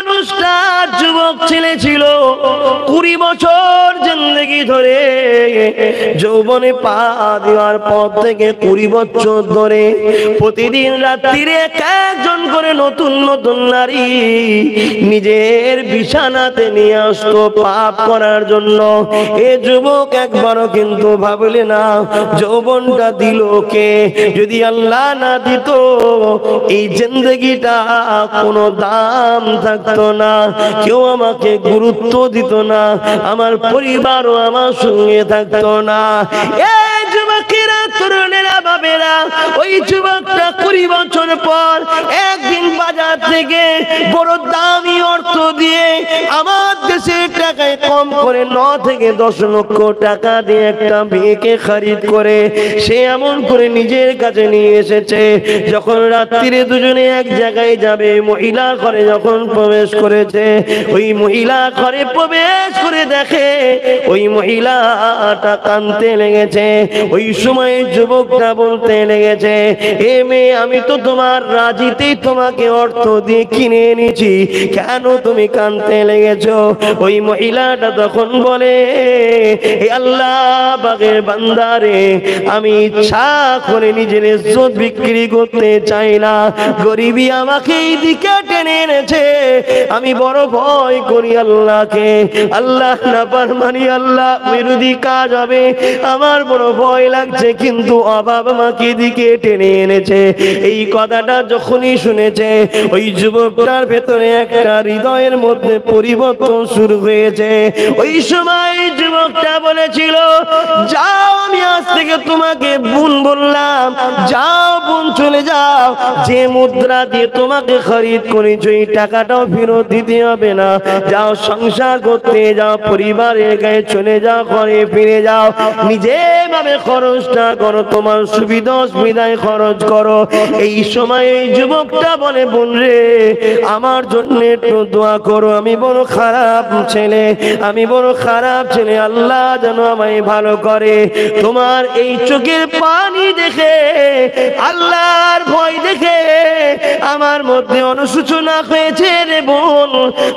মানুষটা যুবক ছেলে ছিল, 20 বছর জিন্দেগি ধরে যৌবনে পা দেওয়ার পর থেকে 20 বছর ধরে প্রতিদিন রাত্রিরে একজন করে নতুন নতুন নারী নিজের বিছানাতে নিয়ে আসতো পাপ করার জন্য। এ যুবক একবারও কিন্তু ভাবলে না যৌবনটা দিল কে? যদি আল্লাহ না দিত এই জিন্দেগিটা কোনো দাম থাকতো না, কেউ আমাকে গুরুত্ব দিত না, আমার পরিবারও আমার সঙ্গে থাকতো না। এই যুবকেরা, তরুণেরা, বাবেরা, ওই যুবকটা 20 বছর পর একদিন বাজার থেকে বড় দামি অর্থ দিয়ে আমার দেশের টাকায় কম করে 9 থেকে 10 লক্ষ টাকা দিয়ে একটা মেয়েকে খরিদ করে সে এমন করে নিজের কাছে নিয়ে এসেছে। যখন রাত্রিরে দুজনে এক জায়গায় যাবে, মহিলা ঘরে যখন প্রবেশ করেছে, ওই মহিলা ঘরে প্রবেশ করে দেখে ওই মহিলাটা কাঁদতে লেগেছে। ওই সময় যুবকটা বলতে লেগেছে, এ মেয়ে, আমি তো তোমার রাজিতেই তোমাকে অর্থ দিয়ে কিনে এনেছি, কেন তুমি কাঁদতে লেগেছো? ওই মহিলাটা তখন বলে, হে আল্লাহ পাকের বান্দারে, আমি ইচ্ছা করে নিজের ইজ্জত বিক্রি করতে চাই না, গরিবী আমাকে এই দিকে টেনে এনেছে, আমি বড় ভয় করি আল্লাহকে, আল্লাহ না পারমানি, আল্লাহ বিরোধী কাজ হবে, আমার বড় ভয় লাগছে, কিন্তু অভাব আমাকে দিকে টেনে এনেছে। এই কথাটা যখনই শুনেছে ওই যুবকটার ভেতরে একটা হৃদয়ের মধ্যে পরিবর্তন শুরু হয়েছে। ওই সময় যুবকটা বলেছিল, যাও, আমি আজ থেকে তোমাকে বোন বললাম, যাও বোন, চলে যাও, যে মুদ্রা দিয়ে তোমাকে খরিদ করেছো এই টাকাটাও ফেরত দিতে হবে না, যাও সংসার করতে যাও, পরিবারের গায়ে চলে যাও, ঘরে ফিরে যাও, নিজে ভাবে খরচটা করো, তোমার সুবিধা অসুবিধায় খরচ করো। এই সময় এই যুবকটা বলে, বোন রে, আমার জন্য একটু দোয়া করো, আমি বড় খারাপ ছেলে, আমি বড় খারাপ ছেলে, আল্লাহ যেন আমায় ভালো করে। তোমার এই চোখের পানি দেখে, আল্লাহর ভয় দেখে আমার মধ্যে অনুশোচনা হয়েছে রে বোন,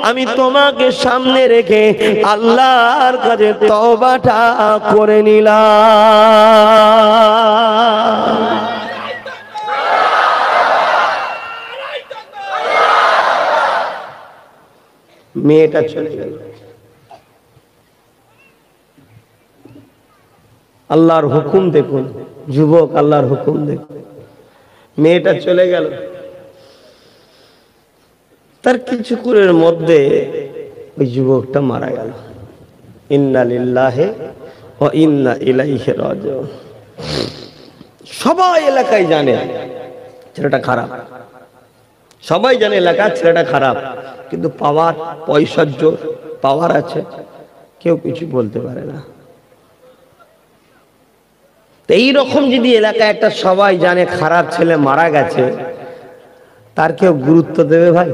আমি তোমাকে সামনে রেখে আল্লাহর কাছে তওবাটা করে নিলাম। মেয়েটা চলে গেল। আল্লাহর হুকুম দেখুন যুবক, আল্লাহর হুকুম দেখুন। মেয়েটা চলে গেল, তার কিছুক্ষণের মধ্যে ওই যুবকটা মারা গেল। ইন্না লিল্লাহি ওয়া ইন্না ইলাইহি রাজিউন। সবাই এলাকায় জানে ছেলেটা খারাপ, সবাই জানে এলাকার ছেলেটা খারাপ, কিন্তু পাওয়ার, পয়সার জোর, পাওয়ার আছে, কেউ কিছু বলতে পারে না। এইরকম যদি এলাকায় একটা সবাই জানে খারাপ ছেলে মারা গেছে, তার কেউ গুরুত্ব দেবে ভাই?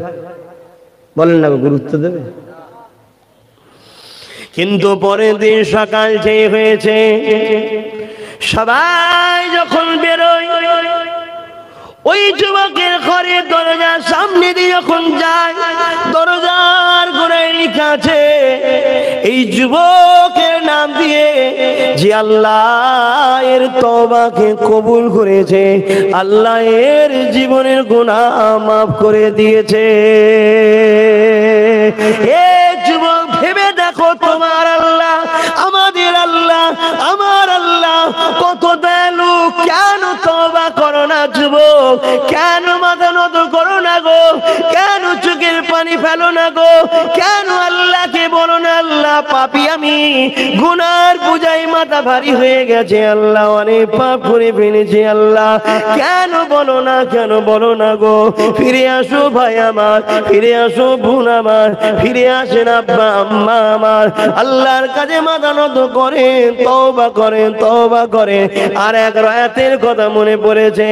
বলেন না, গুরুত্ব দেবে? কিন্তু পরের দিন সকাল যে হয়েছে, সবাই যখন বেরোয়, ওই যুবকের ঘরের দরজার সামনে দিয়ে যখন যায়, দরজার গোড়ায় লেখা আছে এই যুবকের নাম দিয়ে, যে আল্লাহ এর তওবাকে কবুল করেছে, আল্লাহ এর জীবনের গুনাহ মাফ করে দিয়েছে। এ যুবক, ভেবে দেখো, তোমার আল্লাহ, আমাদের আল্লাহ, আমার আল্লাহ কত দয়ালু, কেন তওবা করো না যুবক? কেন মাথা নত করো না গো? কেন চোখের পানি ফেলো না গো? কেন আল্লাহকে বলো না, আল্লাহ পাপী আমি, গুনার পূজায় মাথা ভারী হয়ে গেছে, আল্লাহ অনেক পাপ করে ফেলেছি, আল্লাহ কেন বলো না, কেন বলো না গো? ফিরে আসো ভাই আমার, ফিরে আসো বোন আমার, ফিরে আসেন আব্বা আম্মা আমার, আল্লাহর কাছে মাথা নত করেন, তওবা করেন, তওবা করেন। আর এক রায়াতের কথা মনে পড়েছে,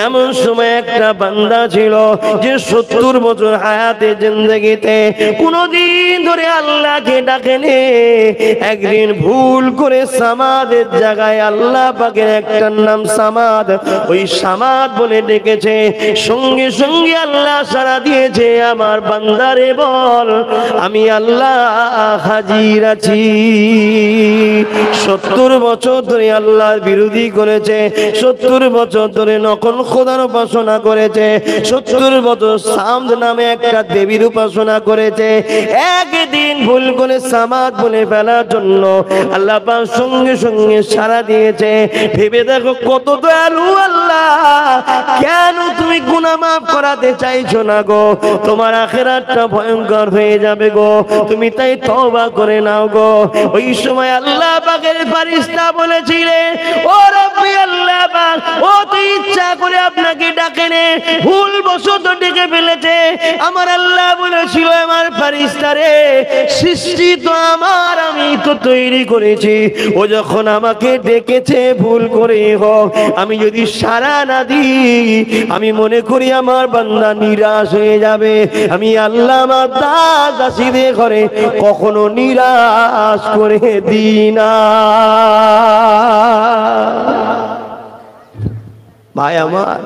এমন সময় একটা বান্দা ছিল যে 70 বছর হায়াতে জিন্দেগিতে কোনদিন ধরে আল্লাহকে ডাকেনি, একদিন ভুল করে সামাদের জায়গায় আল্লাহ পাকের একটা নাম সামাদ, ওই সামাদ বলে ডেকেছে। সঙ্গে সঙ্গে আল্লাহ সাড়া দিয়েছে, আমার বান্দারে বল আমি আল্লাহ হাজির আছি। 70 বছর ধরে আল্লাহর বিরোধী করেছে, 70 বছর ধরে নকল খোদার উপাসনা করেছে, 70 বছর সামদ নামে একটা দেবীর উপাসনা করেছে। একদিন ভুল করে সামাদ বলে ফেলার জন্য আল্লাহ পাক সঙ্গে সঙ্গে সাড়া দিয়েছে। ভেবে দেখো কত দয়ালু আল্লাহ, কেন তুমি গুনাহ মাফ করাতে চাইছো না গো? তোমার আখিরাতটা ভয়ঙ্কর হয়ে যাবে গো, তুমি তাই তওবা করে নাও গো। ওই সময় আল্লাহ পাকের ফেরেশতা বলেছিলেন, ও রব্বি আল্লাহ পাক, ও তো ইচ্ছা করে আপনাকে ডাকেনে, ভুল বশত ডেকে ফেলেছে। আমার আল্লাহ বলেছিল, আমার ফেরেশতা রে, সৃষ্টি তো আমার, আমি তো তৈরি করেছি। ও যখন আমাকে ডেকেছে ভুল করে হোক, আমি যদি সাড়া না দিই, আমি মনে করি আমার বান্দা নিরাশ হয়ে যাবে। আমি আল্লাহ আমার দাসীদের ঘরে কখনো নিরাশ করে দিই না। ভাই আমার,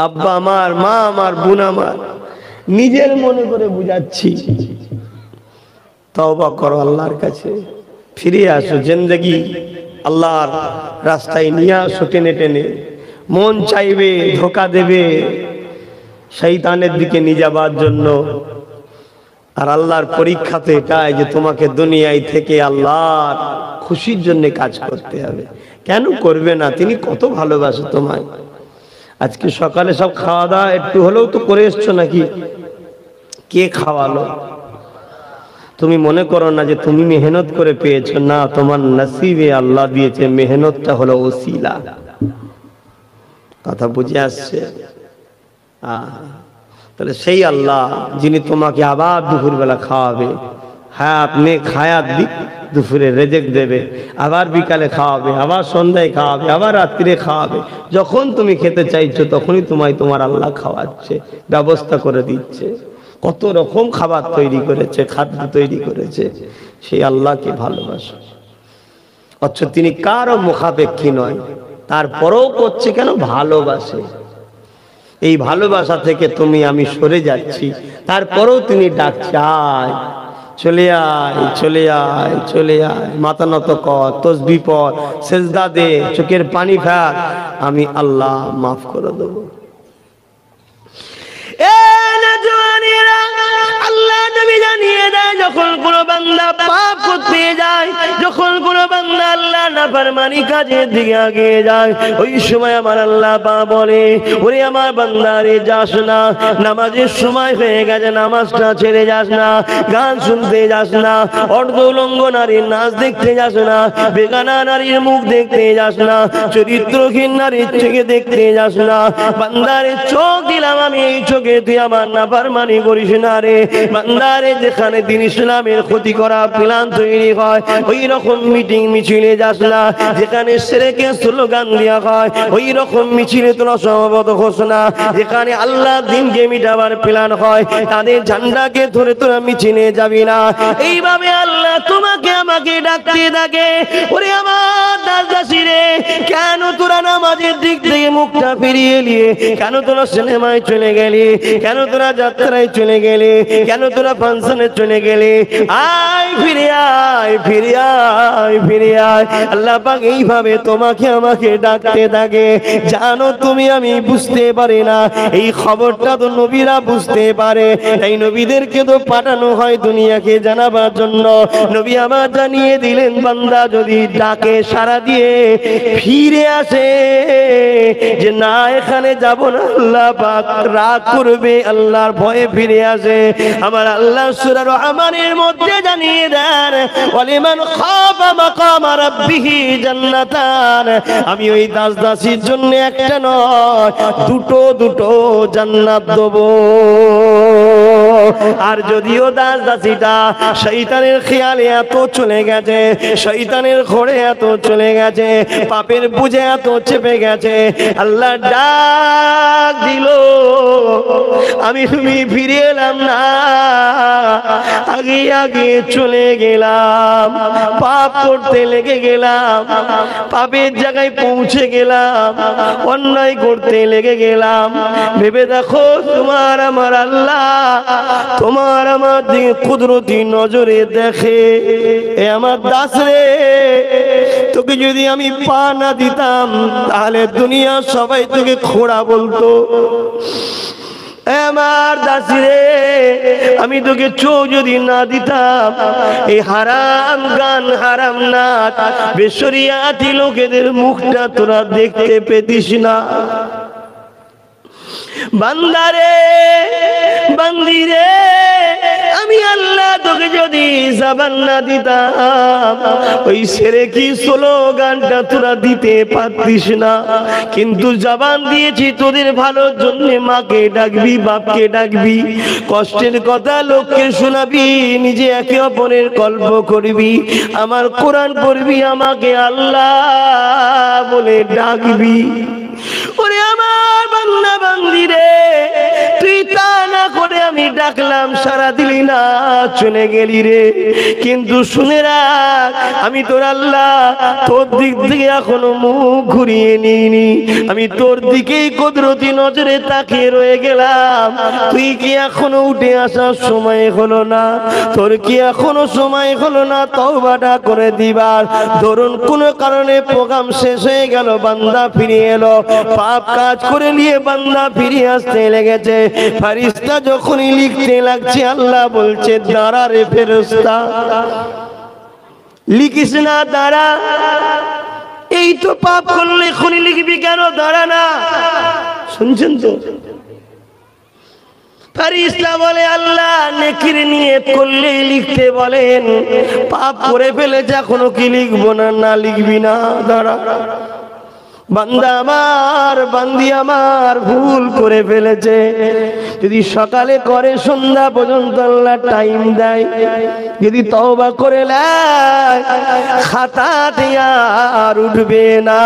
আব্বা আমার, মা আমার, বোন আমার, নিজের মনে করে বুঝাচ্ছি, তওবা করো আল্লাহর কাছে, ফিরে আসো, জিন্দেগি আল্লাহর রাস্তায় নিয়ে আসো টেনে টেনে। মন চাইবে ধোকা দেবে শয়তানের দিকে নিয়ে যাবার জন্য, আর আল্লাহর পরীক্ষা তো এটাই যে তোমাকে দুনিয়ায় থেকে আল্লাহর খুশির জন্য কাজ করতে হবে। কেন করবে না? তিনি কত ভালোবাসে তোমায়। আজকে সকালে সব খাওয়া দাওয়া একটু হলেও তো করে এসছো নাকি? কে খাওয়ালো? তুমি মনে করো না যে তুমি মেহনত করে পেয়েছো, না, তোমার নসিবে আল্লাহ দিয়েছে। মেহনতটা হলো ওসিলা। কথা বুঝে আসছে? তাহলে সেই আল্লাহ যিনি তোমাকে আবার দুপুরবেলা খাওয়াবে, হ্যাঁ আপনি খায়াত দিক, দুপুরে রেজেক দেবে, আবার বিকালে খাওয়াবে, আবার সন্ধ্যায় খাওয়াবে, আবার রাত্রিরে খাওয়াবে। যখন তুমি খেতে চাইছো তখনই তোমার আল্লাহ খাওয়াচ্ছে, ব্যবস্থা করে দিচ্ছে। কত রকম খাবার তৈরি করেছে, খাদ্য তৈরি করেছে। সেই আল্লাহকে ভালোবাসো। অথচ তিনি কারো মুখাপেক্ষী নয়, তারপরেও করছে কেন? ভালোবাসে। এই ভালোবাসা থেকে তুমি আমি সরে যাচ্ছি, তারপরেও তিনি ডাকছে, আয়, চলে আয়, চলে আয়, চলে আয়, মাথা নত কর, তসবিহ পড়, সেজদা দে, চোখের পানি ফেল, আমি আল্লাহ মাফ করে দেবো। আল্লাহ নবী জানিয়ে দেয়, যখন কোন বান্দা পাপ করতে যায়, যখন কোন বান্দা আল্লাহ নাফরমানি কাজের দিকে এগিয়ে যায়, ওই সময় আমার আল্লাহ পাক বলে, ওরে আমার বান্দা রে, যাস না, নামাজের সময় হয়ে গেছে, নামাজটা ছেড়ে যাস না, গান শুনতে যাস না, অর্ধ উলঙ্গ নারীর নাচ দেখতে যাস না, বেগানা নারীর মুখ দেখতে যাস না, চরিত্রহীন নারীর চোখে দেখতে যাস না। বান্দারে চোখ দিলাম আমি, এই চোখে তুই আমার নাফরমানি করিস না রে। বান্দারে যেখানে দিন ইসলামের ক্ষতি করা প্ল্যান তৈরি হয়, ওই রকম মিটিং মিছিলে যাস না। যেখানে শিরকে স্লোগান দেওয়া হয়, ওই রকম মিছিলে তোরা সমবেত হোস না। যেখানে আল্লাহ দিনকে মিটাবার প্ল্যান হয়, তাদের ঝান্ডাকে ধরে তোরা মিছিলে যাবি না। এইভাবে আল্লাহ তোমাকে আমাকে ডাকতে থাকে, ওরে আমার দাসী রে, কেন তোরা নামাজের দিক থেকে মুখটা ফিরিয়ে নিয়ে, কেন তোরা সিনেমায় চলে গেলি, কেন তোরা যাত্রায় চলে গেলি, কেন তোরা ফাংশনে চলে গেলি? আয় ফিরে আয়, ফিরে আয়, ফিরে আয়। আল্লাহ পাক এইভাবে তোমাকে আমাকে ডাকতে থাকে। জানো তুমি আমি বুঝতে পারি না, এই খবরটা তো নবীরা বুঝতে পারে, তাই নবীদেরকে তো পাঠানো হয় দুনিয়াকে জানাবার জন্য। নবী আমার জানিয়ে দিলেন, বান্দা যদি ডাকে সাড়া দিয়ে ফিরে আসে, যে না এখানে যাব না, আল্লাহ পাক রাগ করবে, আল্লাহর ভয়ে ফিরে আসে, আমার আল্লাহ সূরা রহমানের মধ্যে জানিয়ে দেন, ওয়ালিমান খাফা মাকাম রাব্বিহি জান্নাতান, আমি ওই দাস দাসীর জন্য একটা নয়, দুটো জান্নাত দেব। আর যদিও দাস দাসীটা শয়তানের খেয়ালে এত চলে গেছে, শয়তানের ঘোরে এত চলে গেছে, পাপের বুঝে এত চেপে গেছে, আল্লাহ ডাক দিল, আমি তুমি ফিরে এলাম না, আগে আগে চলে গেলাম, পাপ করতে লেগে গেলাম, পাপের জায়গায় পৌঁছে গেলাম, অন্যায় করতে লেগে গেলাম। ভেবে দেখো তোমার আমার আল্লাহ তোমার আমার দিকে কুদরতি নজরে দেখে, এ আমার দাস রে, তোকে যদি আমি পা না দিতাম তাহলে দুনিয়া সবাই তোকে খোড়া বলতো। আমার দাসী রে, আমি তোকে চোখ যদি না দিতাম, এই হারাম গান হারাম নাচ বেশরিয়াতি লোকেদের মুখটা তোরা দেখতে পেতিস না। বান্দারে বান্দিরে, আমি আল্লাহ তোকে যদি জবান না দিতাম, ওই সেরেকি স্লোগানটা তোরা দিতে পারতিস না। কিন্তু জবান দিয়েছি তোদের ভালোর জন্য, মাকে ডাকবি, বাপকে ডাকবি, কষ্টের কথা লোককে শোনাবি, নিজে একে অপরের গল্প করবি, আমার কোরআন পড়বি, আমাকে আল্লাহ বলে ডাকবি। ওরে আমার বান্দা বান্দি রে, তুই তা না করে আমি ডাকলাম সারা দিলি না, চলে গেলি রে। কিন্তু শুনে রাখ, আমি তোর আল্লাহ, তোর দিক থেকে এখনো মুখ ঘুরিয়ে নিইনি, আমি তোর দিকেই কুদরতি নজরে তাকিয়ে রয়ে গেলাম। তুই কি এখনো উঠে আসার সময় হলো না? তোর কি এখনো সময় হলো না তওবাটা করে দিবার? ধরুন কোন কারণে প্রোগ্রাম শেষ হয়ে গেল, বান্দা ফিরে এলো, পাপ কাজ করে নিয়ে বান্দা ফিরে আসতে লেগেছে, ফেরেশতা যখনই লিখতে লাগছে, আল্লাহ বলছে দাঁড়া রে ফেরেশতা, লিখিস না, দাঁড়া, এই তো পাপ করলে এখনই লিখবি কেন, দাঁড়া না। শুনছেন তো? ফেরেশতা বলে আল্লাহ নেকির নিয়ত করলেই লিখতে বলেন, পাপ করে ফেলেছে এখনো কি লিখবো না? না লিখবি না, দাঁড়া। বান্দা আমার বান্দি আমার ভুল করে ফেলেছে, যদি সকালে করে সন্ধ্যা পর্যন্ত আল্লাহ টাইম দেয়, যদি তওবা করে নেয় খাতাতে আর উঠবে না।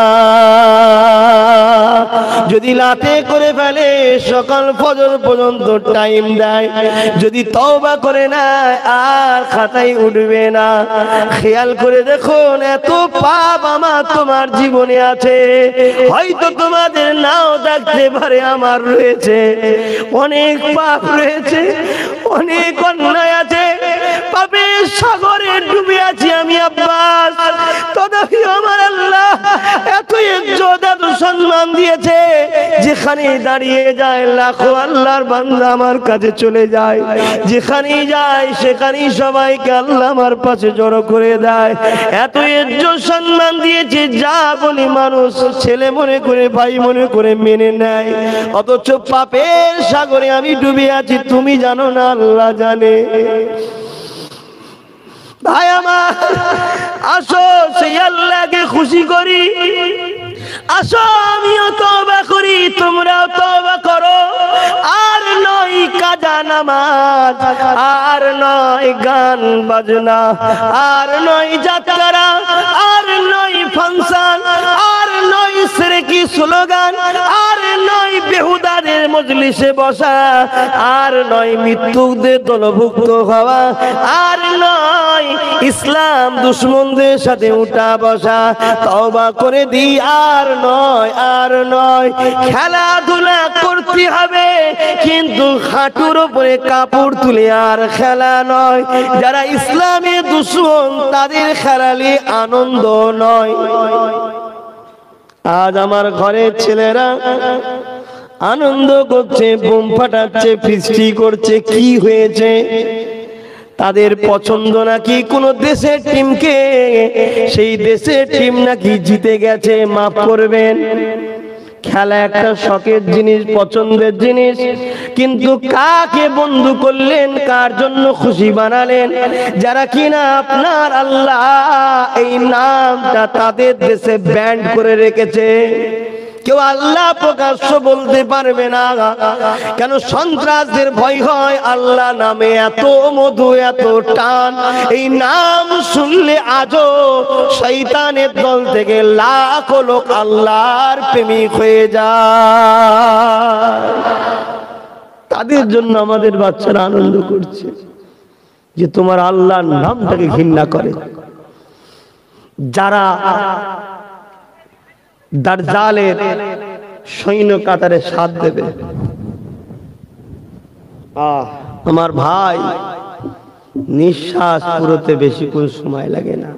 যদি রাতে করে ফেলে সকাল ফজর পর্যন্ত টাইম দেয়, যদি তওবা করে নেয় আর খাতায় উঠবে না। খেয়াল করে দেখুন, এত পাপ আমার তোমার জীবনে আছে, হয়তো তোমাদের নাও থাকতে পারে, আমার রয়েছে, অনেক পাপ রয়েছে, অনেক অন্যায় আছে, পাপের সাগরে ডুবে আছি আমি আব্বাস। তথাপি আমার আল্লাহ এত ইজ্জত এত সম্মান দিয়েছে, যেখানে দাঁড়িয়ে যায় লাখো আল্লাহর বান্দা আমার কাছে চলে যায়, যেখানেই যায় সেখানেই সবাইকে আল্লাহ আমার পাশে জড়ো করে দেয়। এত ইজ্জত সম্মান দিয়েছে, যা বলি মানুষ ছেলে মনে করে, ভাই মনে করে মেনে নেয়, অথচ পাপের সাগরে আমি ডুবে আছি, তুমি জানো না, আল্লাহ জানে। ভাই আমার, আসো সেই আল্লাহকে খুশি করি, আসো আমিও তওবা করি, তোমরাও তওবা করো। আর নয় কাজা নামাজ, আর নয় গান বাজনা, আর নয় যাত্রা, আর নয় ফাংশন, আর নয় সেরেকি স্লোগান, আর নয় বেহুদাদের মজলিসে বসা, আর নয় মৃত্যুদের দলভুক্ত হওয়া, আর নয় ইসলাম দুশমনদের সাথে উঠা বসা। তওবা করে দি, আর নয়, আর নয়। খেলাধুলা করতে হবে, কিন্তু হাঁটুর উপরে কাপড় তুলে আর খেলা নয়। যারা ইসলামের দুশমন তাদের খেলালে আনন্দ নয়। আজ আমার ঘরের ছেলেরা আনন্দ করছে, বোম ফাটাচ্ছে, ফিস্টি করছে, কি হয়েছে? তাদের পছন্দ নাকি কোন দেশের টিমকে, সেই দেশের টিম নাকি জিতে গেছে। মাফ করবেন, খেলা একটা শখের জিনিস, পছন্দের জিনিস, কিন্তু কাকে বন্ধু করলেন, কার জন্য খুশি বানালেন? যারা কিনা আপনার আল্লাহ এই নামটা তাদের দেশে ব্যান্ড করে রেখেছে। কেউ আল্লাহ প্রকাশ্য বলতে পারবে না, কেন? সন্ত্রাসদের ভয় হয়। আল্লাহ নামে এত মধু, এত টান, এই নাম শুনলে আজও শয়তানের দল থেকে লাখো লোক আল্লাহর প্রেমিক হয়ে যায়। তাদের জন্য আমাদের বাচ্চারা আনন্দ করছে। যে তোমার আল্লাহর নামটাকে ঘৃণা করে, যারা দাজ্জালের সৈন্য কাতারে সাথ দেবে। আমার ভাই, নিঃশ্বাস পুরোতে বেশি কোন সময় লাগে না।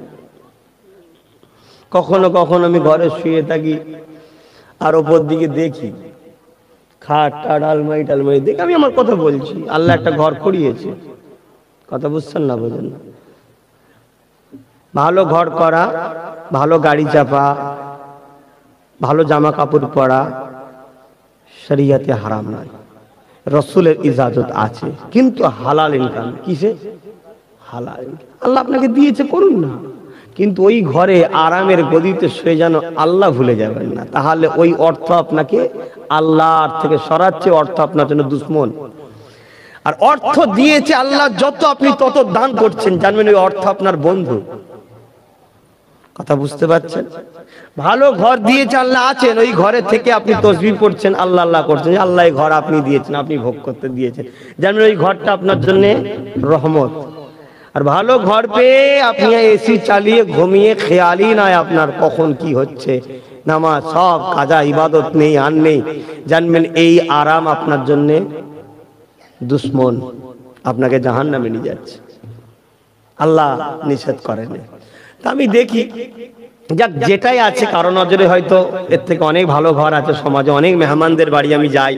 কখনো কখনো আমি ঘরে শুয়ে থাকি আর ওপর দিকে দেখি খাট টাট আলমারি টালমারি দেখি, আমি আমার কথা বলছি, আল্লাহ একটা ঘর করিয়েছে, কথা বুঝছেন না? বোঝেন না? ভালো ঘর করা, ভালো গাড়ি চাপা, ভালো জামা কাপড় পরা শরিয়তে হারাম নয়, রাসূলের ইজাজত আছে, কিন্তু হালাল ইনকাম। কিসে? হালাল। আল্লাহ আপনাকে দিয়েছে, করুন না, কিন্তু ওই ঘরে আরামের গদিতে শুয়ে যেন আল্লাহ ভুলে যাবেন না, তাহলে ওই অর্থ আপনাকে আল্লাহর থেকে সরাচ্ছে, অর্থ আপনার জন্য দুশ্মন। আর অর্থ দিয়েছে আল্লাহ যত, আপনি তত দান করছেন, জানবেন ওই অর্থ আপনার বন্ধু। কথা বুঝতে পারছেন? ভালো ঘর দিয়েছে আল্লাহ, আছেন ওই ঘরে থেকে আপনি তাসবিহ পড়ছেন, আল্লাহ আল্লাহ করছেন, আল্লাহ এই ঘর আপনি দিয়েছেন, আপনি ভোগ করতে দিয়েছেন, জানবেন ওই ঘরটা আপনার জন্য রহমত। আর ভালো ঘর পেয়ে আপনি এসি চালিয়ে ঘুমিয়ে খেয়ালই নাই আপনার কখন কি হচ্ছে, নামাজ সব কাজা ইবাদত নেই, আর নেই, জানবেন এই আরাম আপনার জন্য দুশ্মন, আপনাকে জাহান্নামে নিয়ে যাচ্ছে, আল্লাহ নিষেধ করেন। তা আমি দেখি যাক যেটাই আছে, কারো নজরে হয়তো এর থেকে অনেক ভালো ঘর আছে সমাজে, অনেক মেহমানদের বাড়ি আমি যাই,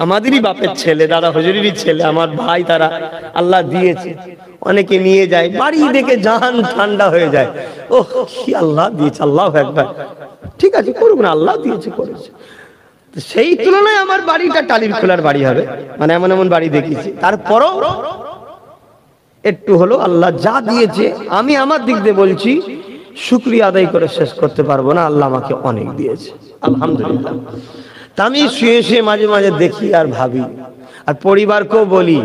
আমাদেরই বাপের ছেলে, দাদা হুজুরেরই ছেলে, আমার ভাই, তারা আল্লাহ দিয়েছে, অনেকে নিয়ে যায়, বাড়ি দেখে জাহান ঠান্ডা হয়ে যায়। ও কি আল্লাহ দিয়েছে, আল্লাহু আকবার, ঠিক আছে করুক না, আল্লাহ দিয়েছে করেছে। সেই তুলনায় আমার বাড়িটা টালির খোলার বাড়ি হবে, মানে এমন এমন বাড়ি দেখেছি, তারপরও একটু হলো আল্লাহ যা দিয়েছে, আমি আমার দিক দিয়ে বলছি শুকরিয়া আদায় করে শেষ করতে পারবো না, আল্লাহ আমাকে অনেক দিয়েছে, আলহামদুলিল্লাহ। তা আমি শুয়ে শুয়ে মাঝে মাঝে দেখি আর ভাবি, আর পরিবারকেও বলি,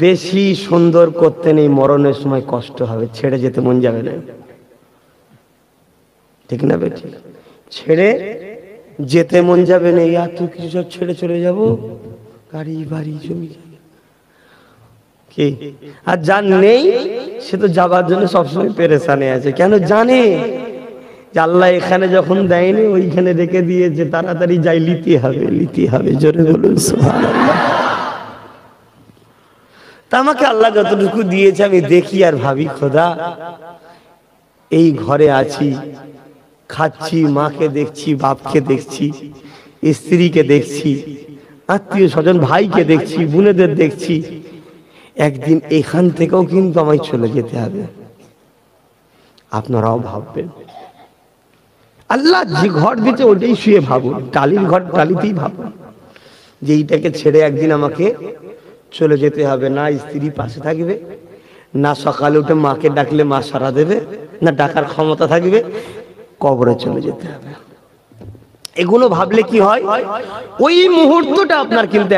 বেশি সুন্দর করতে নেই, মরণের সময় কষ্ট হবে, ছেড়ে যেতে মন যাবে না, ঠিক না বেটি? ছেড়ে যেতে মন যাবে না, এত কিছু সব ছেড়ে চলে যাব, গাড়ি বাড়ি জমি কি, আর যার নেই সে তো যাবার জন্য সবসময় পেরেশানে আছে, কেন জানে যে আল্লাহ এখানে যখন দেয়নি ওইখানে রেখে দিয়েছে, তাড়াতাড়ি যাই, লিতে হবে, লিতে হবে, জোরে বলুন সুবহানাল্লাহ। তা আমাকে আল্লাহ যতটুকু দিয়েছে আমি দেখি আর ভাবি, খোদা এই ঘরে আছি, খাচ্ছি, মাকে দেখছি, বাপকে দেখছি, স্ত্রীকে দেখছি, আত্মীয় স্বজন ভাইকে দেখছি, বোনেদের দেখছি, একদিন এখান থেকেও কিন্তু আমায় চলে যেতে হবে, আপনারাও ভাববেন। আল্লাহ যে ঘর দিতে ওটাই শুয়ে ভাবুন, টালির ঘর টালিতেই ভাবুন যে এইটাকে ছেড়ে একদিন আমাকে চলে যেতে হবে, না স্ত্রী পাশে থাকবে, না সকালে উঠে মাকে ডাকলে মা সাড়া দেবে, না ডাকার ক্ষমতা থাকবে, কবরে চলে যেতে হবে। এগুলো ভাবলে কি হয়, ওই মুহূর্তটা আপনার কিন্তু